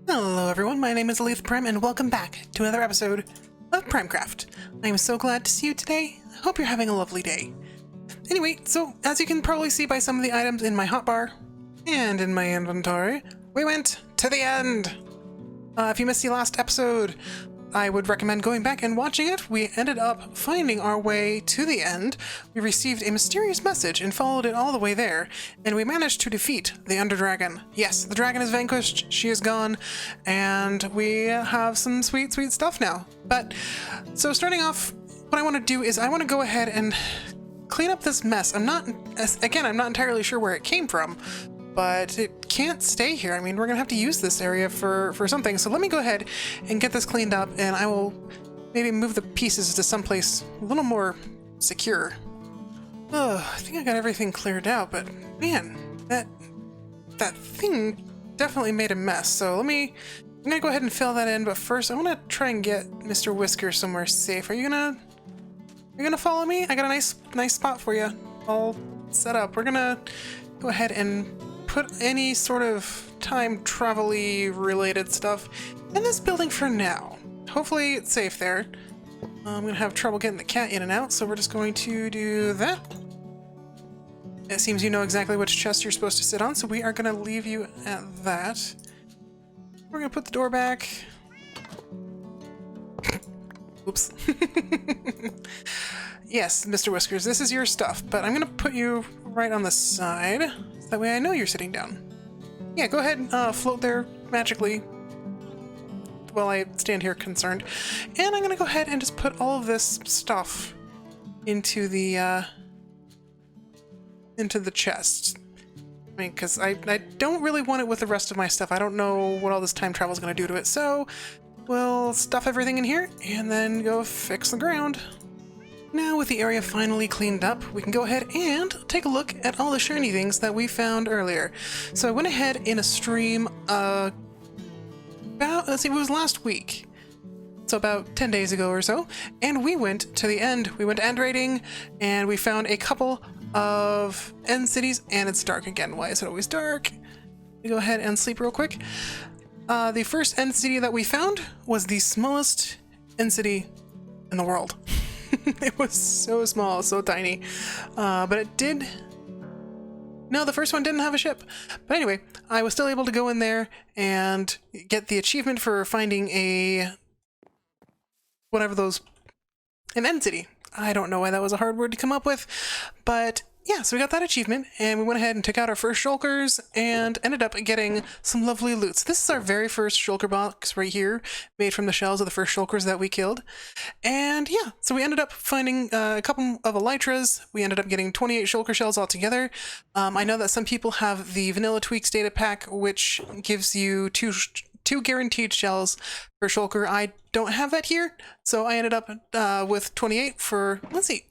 Hello everyone, my name is Elise Prim and welcome back to another episode of Primecraft. I am so glad to see you today. I hope you're having a lovely day. Anyway, so as you can probably see by some of the items in my hotbar and in my inventory, we went to the end. If you missed the last episode, I would recommend going back and watching it. We ended up finding our way to the end. We received a mysterious message and followed it all the way there, and we managed to defeat the Ender Dragon. Yes, the dragon is vanquished, she is gone, and we have some sweet, sweet stuff now. But, so starting off, what I want to do is I want to go ahead and clean up this mess. I'm not entirely sure where it came from, but it can't stay here. I mean, we're gonna have to use this area for something. So let me go ahead and get this cleaned up, and I will maybe move the pieces to someplace a little more secure. Oh, I think I got everything cleared out, but man, that thing definitely made a mess. So I'm gonna go ahead and fill that in, but first I wanna try and get Mr. Whisker somewhere safe. Are you gonna follow me? I got a nice spot for you all set up. We're gonna go ahead and put any sort of time travel-y related stuff in this building for now. Hopefully it's safe there. I'm gonna have trouble getting the cat in and out, so we're just going to do that. It seems you know exactly which chest you're supposed to sit on, so we are gonna leave you at that. We're gonna put the door back. Oops. Yes, Mr. Whiskers, this is your stuff, but I'm gonna put you right on the side, so that way I know you're sitting down. Yeah, go ahead and float there magically while I stand here concerned. And I'm gonna go ahead and just put all of this stuff into the chest. I mean, because I don't really want it with the rest of my stuff. I don't know what all this time travel is gonna do to it, so we'll stuff everything in here and then go fix the ground. Now with the area finally cleaned up, we can go ahead and take a look at all the shiny things that we found earlier. So I went ahead in a stream it was last week. So about 10 days ago or so, and we went to the end. We went end raiding, and we found a couple of end cities, and it's dark again. Why is it always dark? We go ahead and sleep real quick. The first end city that we found was the smallest end city in the world. It was so small, so tiny, but it did... No, the first one didn't have a ship. But anyway, I was still able to go in there and get the achievement for finding an end city. I don't know why that was a hard word to come up with, but yeah, so we got that achievement, and we went ahead and took out our first shulkers and ended up getting some lovely loot. So this is our very first shulker box right here, made from the shells of the first shulkers that we killed. And yeah, so we ended up finding a couple of elytras. We ended up getting 28 shulker shells altogether. I know that some people have the Vanilla Tweaks data pack, which gives you two guaranteed shells per shulker. I don't have that here, so I ended up with 28 for... Let's see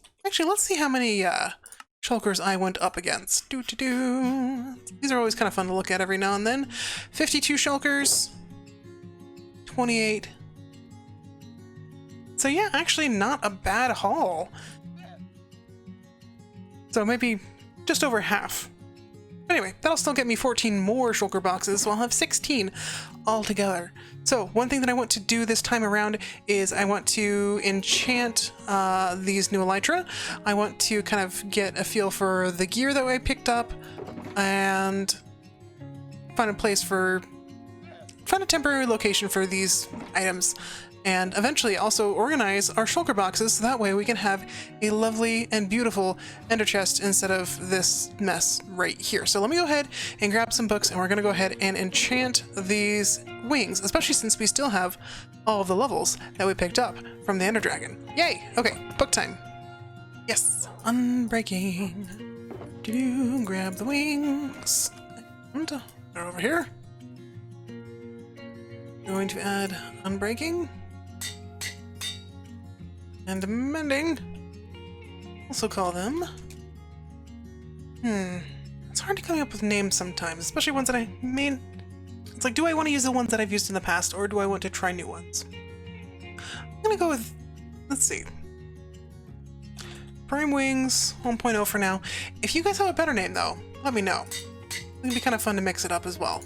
how many... shulkers I went up against. These are always kind of fun to look at every now and then. 52 shulkers. 28. So yeah, actually not a bad haul. So maybe just over half. Anyway, that'll still get me 14 more shulker boxes, so I'll have 16 altogether. So one thing that I want to do this time around is I want to enchant these new elytra. I want to kind of get a feel for the gear that I picked up and find a temporary location for these items. And eventually also organize our shulker boxes so that way we can have a lovely and beautiful ender chest instead of this mess right here. So let me go ahead and grab some books, and we're going to go ahead and enchant these wings, especially since we still have all of the levels that we picked up from the Ender Dragon. Yay! Okay, book time. Yes! Unbreaking. Grab the wings. And they're over here. Going to add unbreaking. And mending. Also call them. It's hard to come up with names sometimes, especially ones that it's like, do I want to use the ones that I've used in the past, or do I want to try new ones? I'm gonna go with, let's see. Prime Wings 1.0 for now. If you guys have a better name though, let me know. It'd be kind of fun to mix it up as well.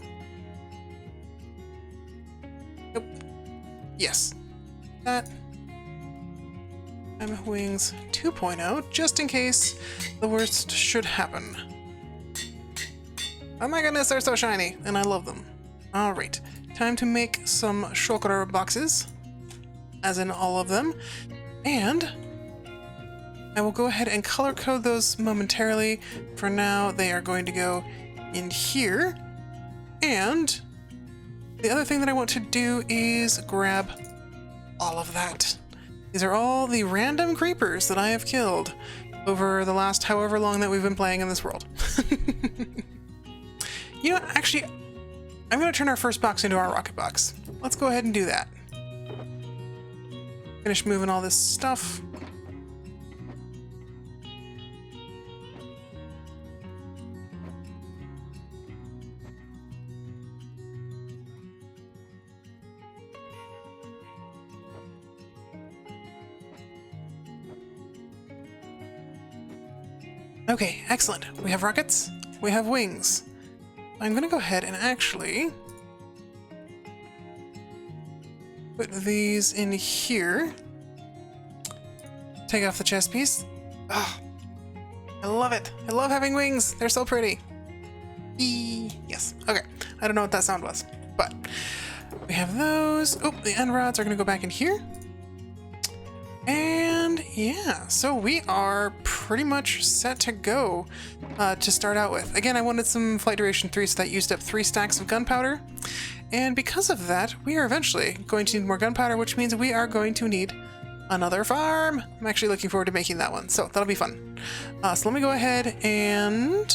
Nope. Yes. That. I'm wings 2.0, just in case the worst should happen. Oh my goodness, they're so shiny, and I love them. Alright, time to make some shulker boxes, as in all of them, and I will go ahead and color code those momentarily. For now, they are going to go in here, and the other thing that I want to do is grab all of that. These are all the random creepers that I have killed over the last however long that we've been playing in this world. You know, actually, I'm going to turn our first box into our rocket box. Let's go ahead and do that. Finish moving all this stuff. Okay, excellent. We have rockets, we have wings. I'm gonna go ahead and actually put these in here. Take off the chest piece. Oh, I love it. I love having wings. They're so pretty. Yes. Okay. I don't know what that sound was, but we have those. Oh, the end rods are gonna go back in here. And yeah, so we are pretty much set to go to start out with. Again, I wanted some flight duration 3, so that used up 3 stacks of gunpowder. And because of that, we are eventually going to need more gunpowder, which means we are going to need another farm. I'm actually looking forward to making that one, so that'll be fun. So let me go ahead and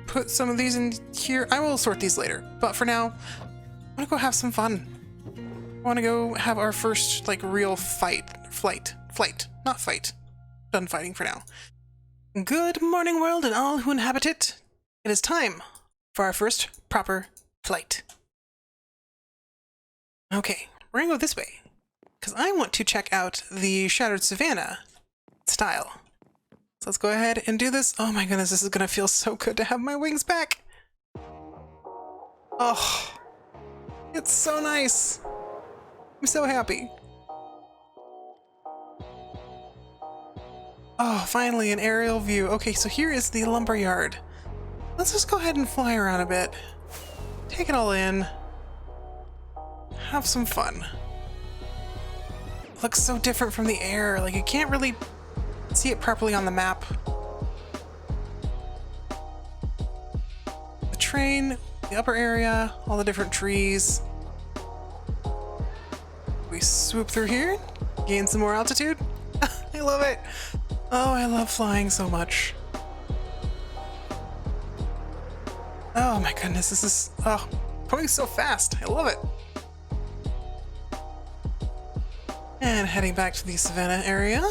put some of these in here. I will sort these later, but for now, I want to go have some fun. I want to go have our first, like, real flight. Not fight. Done fighting for now. Good morning, world, and all who inhabit it. It is time for our first proper flight. Okay, we're gonna go this way, because I want to check out the Shattered Savannah style. So let's go ahead and do this. Oh my goodness, this is gonna feel so good to have my wings back. Oh, it's so nice. I'm so happy. Oh, finally an aerial view. Okay, so here is the lumberyard. Let's just go ahead and fly around a bit. Take it all in. Have some fun. It looks so different from the air. Like, you can't really see it properly on the map. The train, the upper area, all the different trees. We swoop through here, gain some more altitude. I love it. Oh, I love flying so much. Oh my goodness, this is going so fast. I love it. And heading back to the Savannah area.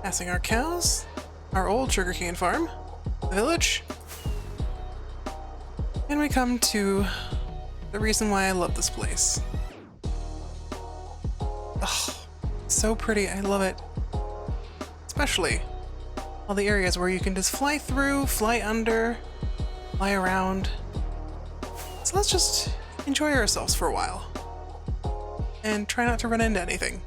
Passing our cows, our old sugarcane farm, the village. And we come to the reason why I love this place. Oh, so pretty. I love it. Especially all the areas where you can just fly through, fly under, fly around. So let's just enjoy ourselves for a while and try not to run into anything.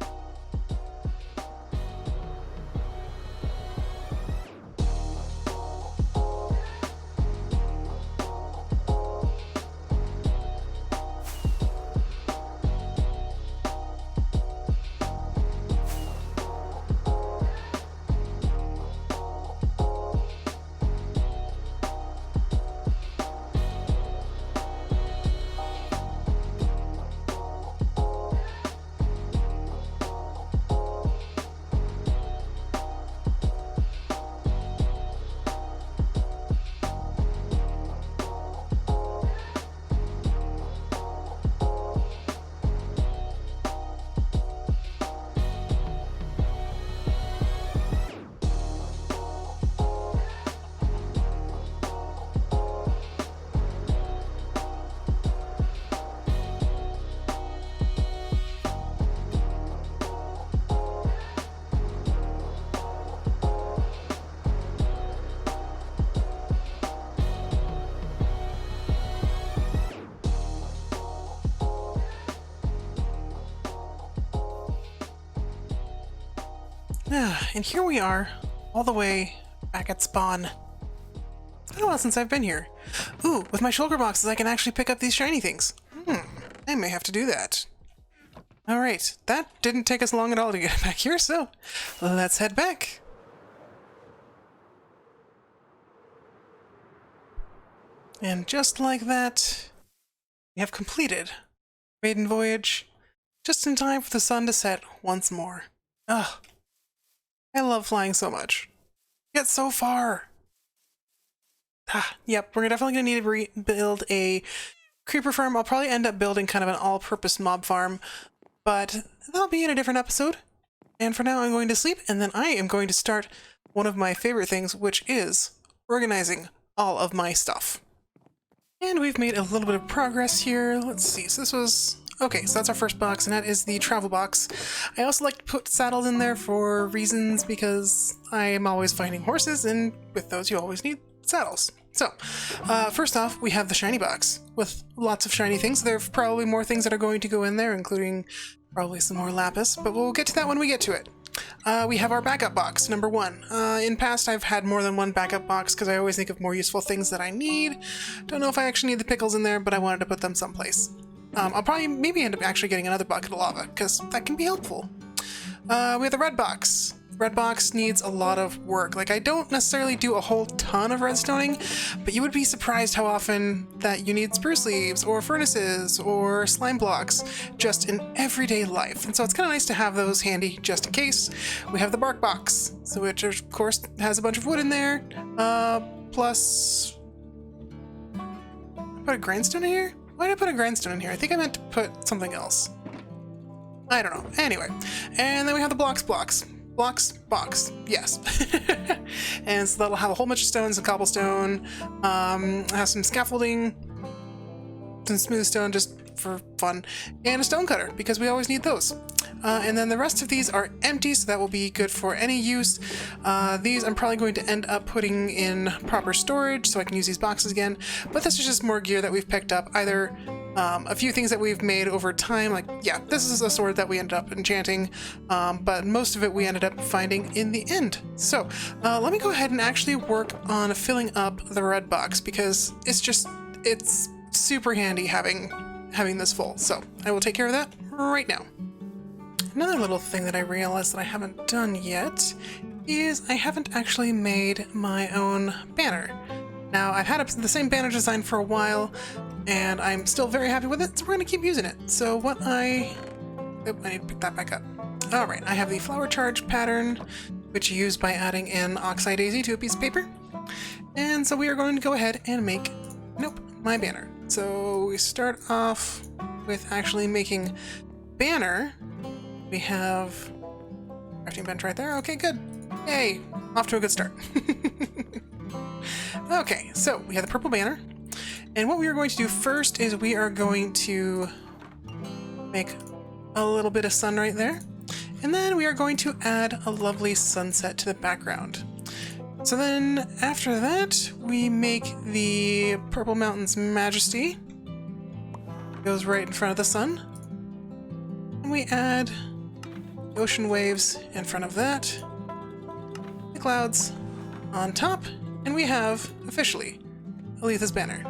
And here we are, all the way back at spawn. It's been a while since I've been here. Ooh, with my shulker boxes I can actually pick up these shiny things. I may have to do that. Alright, that didn't take us long at all to get back here, so let's head back. And just like that, we have completed maiden voyage, just in time for the sun to set once more. Ugh, I love flying so much. Yet so far. Yep, we're definitely gonna need to rebuild a creeper farm. I'll probably end up building kind of an all-purpose mob farm, but that'll be in a different episode. And for now, I'm going to sleep, and then I am going to start one of my favorite things, which is organizing all of my stuff. And we've made a little bit of progress here. Let's see, so this was... Okay, so that's our first box, and that is the travel box. I also like to put saddles in there for reasons, because I am always finding horses, and with those you always need saddles. So, first off, we have the shiny box, with lots of shiny things. There are probably more things that are going to go in there, including probably some more lapis, but we'll get to that when we get to it. We have our backup box, number 1. In past, I've had more than one backup box because I always think of more useful things that I need. Don't know if I actually need the pickles in there, but I wanted to put them someplace. I'll probably maybe end up actually getting another bucket of lava, because that can be helpful. We have the red box. Red box needs a lot of work. Like, I don't necessarily do a whole ton of redstoning, but you would be surprised how often that you need spruce leaves, or furnaces, or slime blocks, just in everyday life. And so it's kind of nice to have those handy just in case. We have the bark box, so which of course has a bunch of wood in there, plus... I put a grindstone in here? Why did I put a grindstone in here? I think I meant to put something else. I don't know. Anyway, and then we have the blocks box, yes. And so that'll have a whole bunch of stones and cobblestone, have some scaffolding, some smooth stone just for fun, and a stone cutter, because we always need those. And then the rest of these are empty, so that will be good for any use. These I'm probably going to end up putting in proper storage so I can use these boxes again, but this is just more gear that we've picked up, either a few things that we've made over time, like, yeah, this is a sword that we ended up enchanting, but most of it we ended up finding in the end. So let me go ahead and actually work on filling up the red box, because it's super handy having this full. So I will take care of that right now. Another little thing that I realized that I haven't done yet is I haven't actually made my own banner. Now, I've had the same banner design for a while, and I'm still very happy with it, so we're going to keep using it. So what I need to pick that back up. Alright, I have the flower charge pattern, which you use by adding an oxide daisy to a piece of paper. And so we are going to go ahead and make, my banner. So we start off with actually making banner. We have crafting bench right there. Okay, good. Yay, off to a good start. Okay, so we have the purple banner. And what we are going to do first is we are going to make a little bit of sun right there. And then we are going to add a lovely sunset to the background. So then after that, we make the Purple Mountain's Majesty. Goes right in front of the sun. And we add ocean waves in front of that. The clouds on top. And we have, officially, Aletha's banner.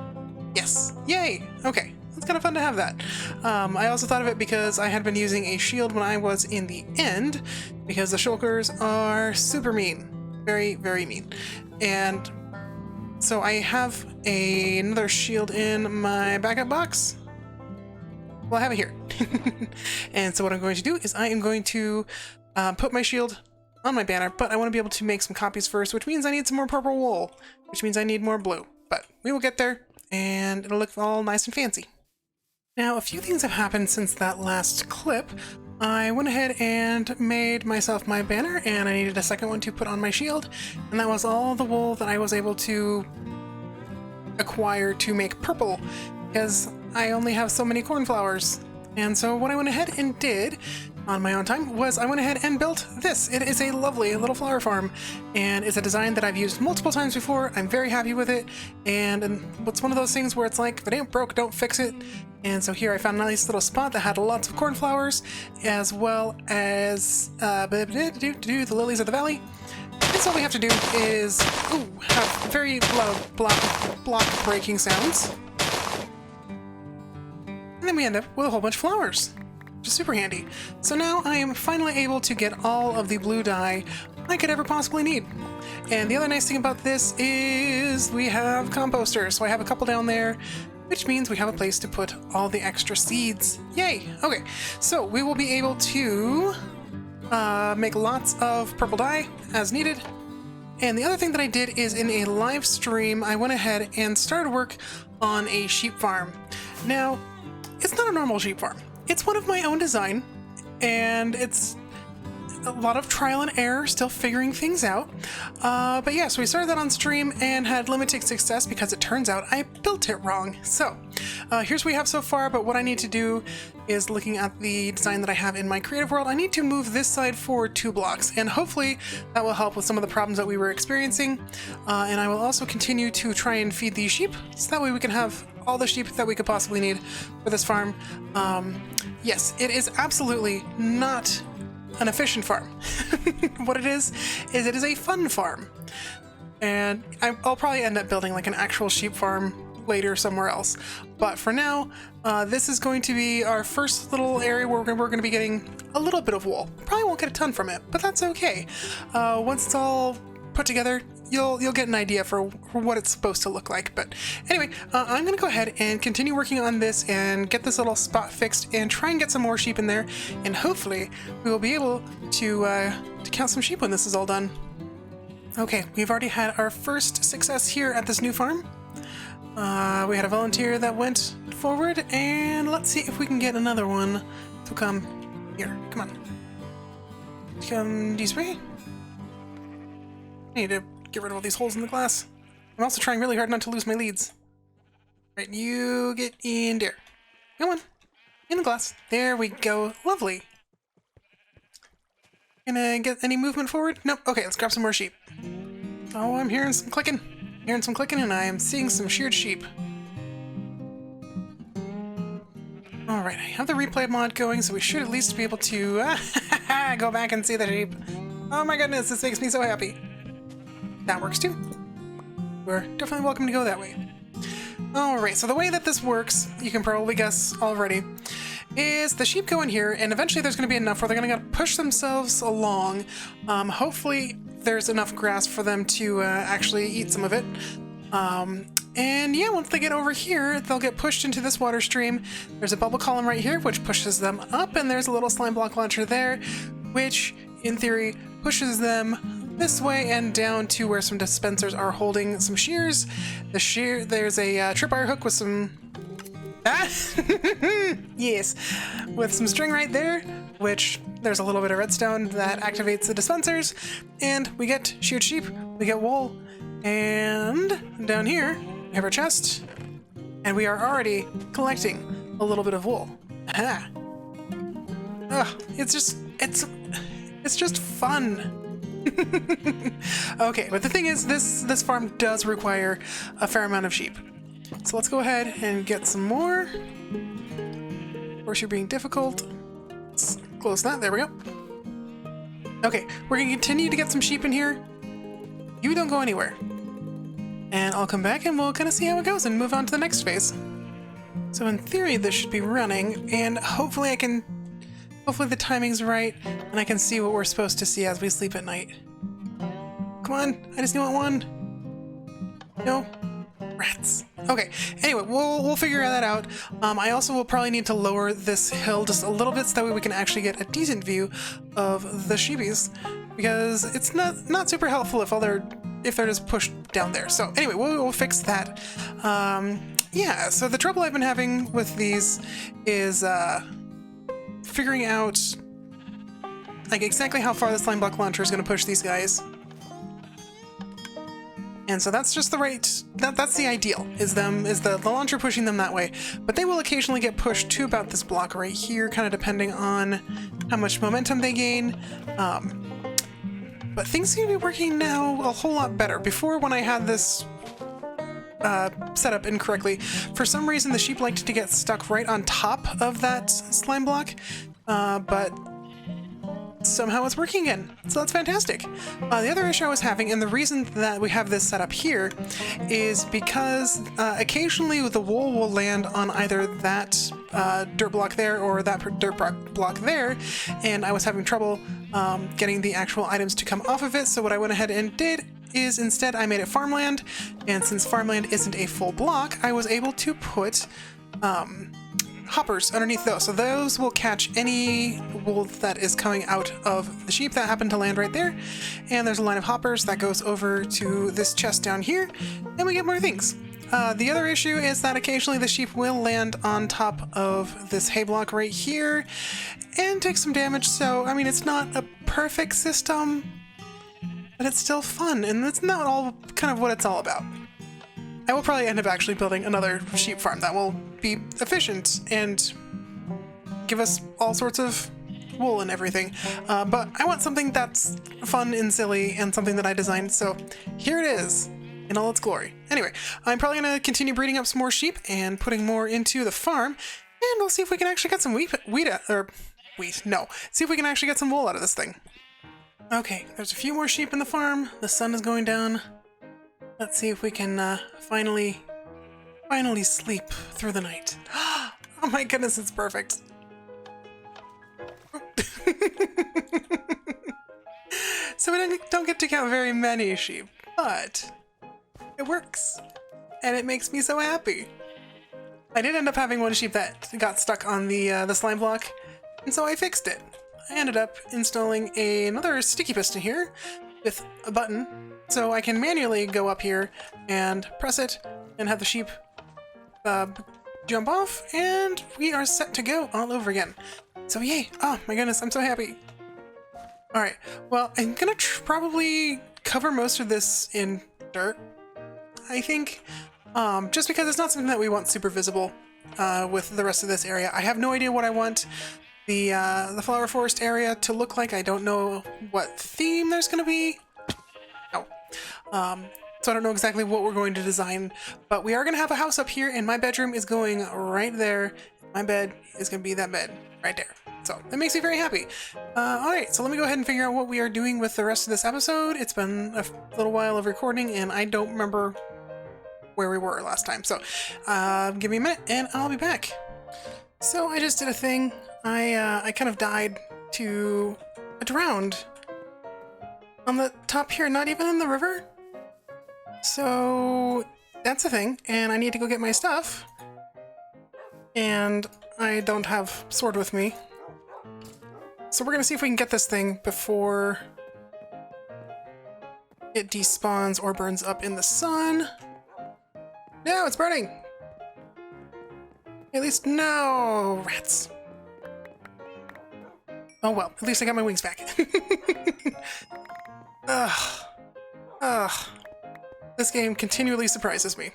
Yes! Yay! Okay, it's kind of fun to have that. I also thought of it because I had been using a shield when I was in the end, because the shulkers are super mean. Very, very mean. And so I have another shield in my backup box. Well, I have it here. And so what I'm going to do is I am going to put my shield on my banner, but I want to be able to make some copies first, which means I need some more purple wool, which means I need more blue. But we will get there, and it'll look all nice and fancy. Now, a few things have happened since that last clip. I went ahead and made myself my banner, and I needed a second one to put on my shield, and that was all the wool that I was able to acquire to make purple, because I only have so many cornflowers. And so what I went ahead and did on my own time was I went ahead and built this. It is a lovely little flower farm, and it's a design that I've used multiple times before. I'm very happy with it, and it's one of those things where it's like, if it ain't broke, don't fix it. And so here I found a nice little spot that had lots of cornflowers, as well as the lilies of the valley. And so all we have to do is have very loud block breaking sounds. And then we end up with a whole bunch of flowers, which is super handy. So now I am finally able to get all of the blue dye I could ever possibly need. And the other nice thing about this is we have composters. So I have a couple down there, which means we have a place to put all the extra seeds. Yay! Okay, so we will be able to make lots of purple dye as needed. And the other thing that I did is in a live stream, I went ahead and started work on a sheep farm. Now, it's not a normal sheep farm. It's one of my own design, and it's a lot of trial and error, still figuring things out. But yeah, so we started that on stream and had limited success because it turns out I built it wrong. So here's what we have so far, but what I need to do is, looking at the design that I have in my creative world, I need to move this side forward 2 blocks, and hopefully that will help with some of the problems that we were experiencing. And I will also continue to try and feed these sheep, so that way we can have all the sheep that we could possibly need for this farm. Yes, it is absolutely not an efficient farm. What it is it is a fun farm. And I'll probably end up building like an actual sheep farm later somewhere else. But for now, this is going to be our first little area where we're going to be getting a little bit of wool. Probably won't get a ton from it, but that's okay. Once it's all put together, you'll get an idea for what it's supposed to look like. But anyway, I'm gonna go ahead and continue working on this and get this little spot fixed and try and get some more sheep in there, and hopefully we will be able to count some sheep when this is all done. Okay, we've already had our first success here at this new farm. We had a volunteer that went forward, and let's see if we can get another one to come here. Come on, come this way. I need to get rid of all these holes in the glass. I'm also trying really hard not to lose my leads. Right, you get in there. Come on. In the glass. There we go. Lovely. Gonna get any movement forward? Nope. Okay, let's grab some more sheep. Oh, I'm hearing some clicking. Hearing some clicking, and I am seeing some sheared sheep. Alright, I have the replay mod going, so we should at least be able to go back and see the sheep. Oh my goodness, this makes me so happy. That works too. We're definitely welcome to go that way. Alright, so the way that this works, you can probably guess already, is the sheep go in here, and eventually there's going to be enough where they're going to push themselves along. Hopefully there's enough grass for them to actually eat some of it. And yeah, once they get over here, they'll get pushed into this water stream. There's a bubble column right here, which pushes them up, and there's a little slime block launcher there, which, in theory, pushes them this way and down to where some dispensers are holding some shears. There's a tripwire hook with some... yes, with some string right there, which there's a little bit of redstone that activates the dispensers, and we get sheared sheep, we get wool, and down here we have our chest, and we are already collecting a little bit of wool. Aha. Ugh, it's just fun. Okay, but the thing is, this farm does require a fair amount of sheep. So let's go ahead and get some more. Of course, you're being difficult. Let's close that. There we go. Okay, we're gonna continue to get some sheep in here. You don't go anywhere. And I'll come back and we'll kind of see how it goes and move on to the next phase. So in theory, this should be running, and hopefully the timing's right, and I can see what we're supposed to see as we sleep at night. Come on, I just want one. No? Rats. Okay, anyway, we'll figure that out. I also will probably need to lower this hill just a little bit so that way we can actually get a decent view of the sheepies, because it's not super helpful if they're just pushed down there. So anyway, we'll fix that. Yeah, so the trouble I've been having with these is figuring out like exactly how far the slime block launcher is going to push these guys. And so that's just the that's the ideal, is the launcher pushing them that way. But they will occasionally get pushed to about this block right here, kind of depending on how much momentum they gain. But things seem to be working now a whole lot better. Before, when I had this set up incorrectly, for some reason the sheep liked to get stuck right on top of that slime block, but somehow it's working again, so that's fantastic. The other issue I was having, and the reason that we have this set up here, is because occasionally the wool will land on either that dirt block there or that dirt block there, and I was having trouble getting the actual items to come off of it. So what I went ahead and did is instead I made it farmland, and since farmland isn't a full block, I was able to put hoppers underneath those. So those will catch any wool that is coming out of the sheep that happen to land right there. And there's a line of hoppers that goes over to this chest down here, and we get more things. The other issue is that occasionally the sheep will land on top of this hay block right here and take some damage. So, I mean, it's not a perfect system, but it's still fun, and that's not all kind of what it's all about. I will probably end up actually building another sheep farm that will be efficient and give us all sorts of wool and everything. But I want something that's fun and silly and something that I designed, so here it is in all its glory. Anyway, I'm probably going to continue breeding up some more sheep and putting more into the farm, and we'll see if we can actually get some see if we can actually get some wool out of this thing. Okay, there's a few more sheep in the farm. The sun is going down. Let's see if we can finally sleep through the night. Oh my goodness, it's perfect. So we don't get to count very many sheep, but it works, and it makes me so happy. I did end up having one sheep that got stuck on the slime block, and so I fixed it. I ended up installing another sticky piston here with a button, so I can manually go up here and press it and have the sheep jump off, and we are set to go all over again. So yay! Oh my goodness, I'm so happy. Alright, well, I'm gonna probably cover most of this in dirt, I think, just because it's not something that we want super visible with the rest of this area. I have no idea what I want the flower forest area to look like. I don't know what theme there's gonna be. So I don't know exactly what we're going to design, but we are going to have a house up here, and my bedroom is going right there. My bed is going to be that bed right there. So that makes me very happy. Alright, so let me go ahead and figure out what we are doing with the rest of this episode. It's been a little while of recording, and I don't remember where we were last time. So give me a minute, and I'll be back. So I just did a thing. I kind of died to a drowned on the top here, not even in the river. So that's a thing, and I need to go get my stuff. And I don't have sword with me. So we're gonna see if we can get this thing before it despawns or burns up in the sun. No, it's burning! At least, no! Rats. Oh well, at least I got my wings back. Ugh. Ugh. This game continually surprises me.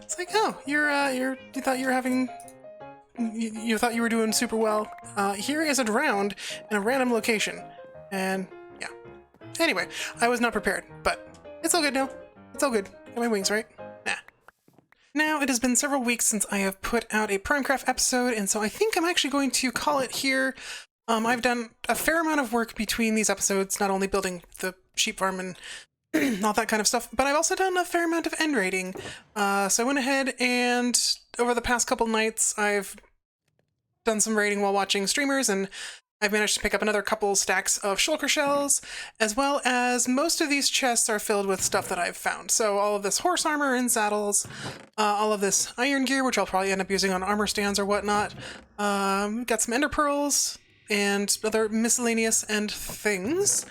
It's like, oh, you thought you were having, you thought you were doing super well. Here is a drowned in a random location, and yeah. Anyway, I was not prepared, but it's all good now. It's all good. Got my wings, right? Nah. Now, it has been several weeks since I have put out a Primecraft episode, and so I think I'm actually going to call it here. I've done a fair amount of work between these episodes, not only building the sheep farm and all that kind of stuff, but I've also done a fair amount of end raiding. So I went ahead and over the past couple nights, I've done some raiding while watching streamers, and I've managed to pick up another couple stacks of shulker shells, as well as most of these chests are filled with stuff that I've found. So all of this horse armor and saddles, all of this iron gear, which I'll probably end up using on armor stands or whatnot. Got some ender pearls and other miscellaneous end things.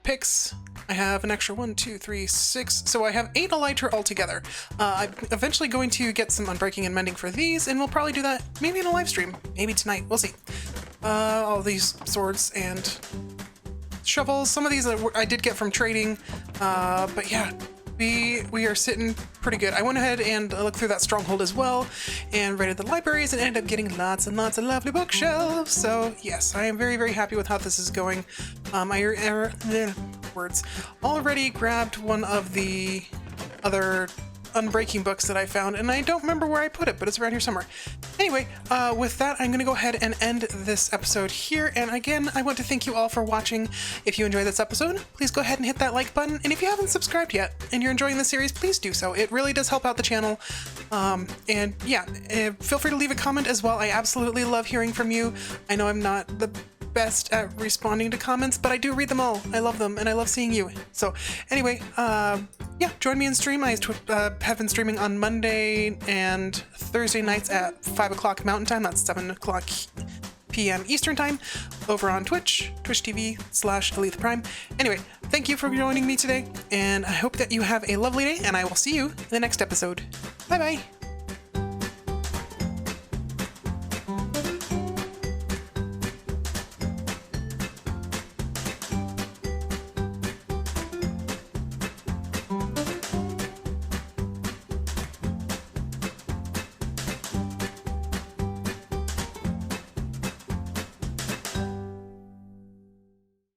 Picks. I have an extra 1, 2, 3, 6. So I have 8 elytra altogether. I'm eventually going to get some unbreaking and mending for these, and we'll probably do that maybe in a live stream. Maybe tonight. We'll see. All these swords and shovels. Some of these I did get from trading, but yeah, we are sitting pretty good. I went ahead and looked through that stronghold as well and raided the libraries and ended up getting lots and lots of lovely bookshelves. So yes, I am very, very happy with how this is going. Words. Already grabbed one of the other unbreaking books that I found, and I don't remember where I put it, but it's around here somewhere. Anyway, with that, I'm going to go ahead and end this episode here, and again, I want to thank you all for watching. If you enjoyed this episode, please go ahead and hit that like button, and if you haven't subscribed yet, and you're enjoying the series, please do so. It really does help out the channel, and yeah, feel free to leave a comment as well. I absolutely love hearing from you. I know I'm not the best at responding to comments, but I do read them all. I love them, and I love seeing you. So anyway, yeah, join me in stream. I have been streaming on Monday and Thursday nights at 5 o'clock Mountain Time. That's 7 o'clock p.m. Eastern Time over on Twitch, twitch.tv/ElitePrime. Anyway, thank you for joining me today, and I hope that you have a lovely day, and I will see you in the next episode. Bye-bye!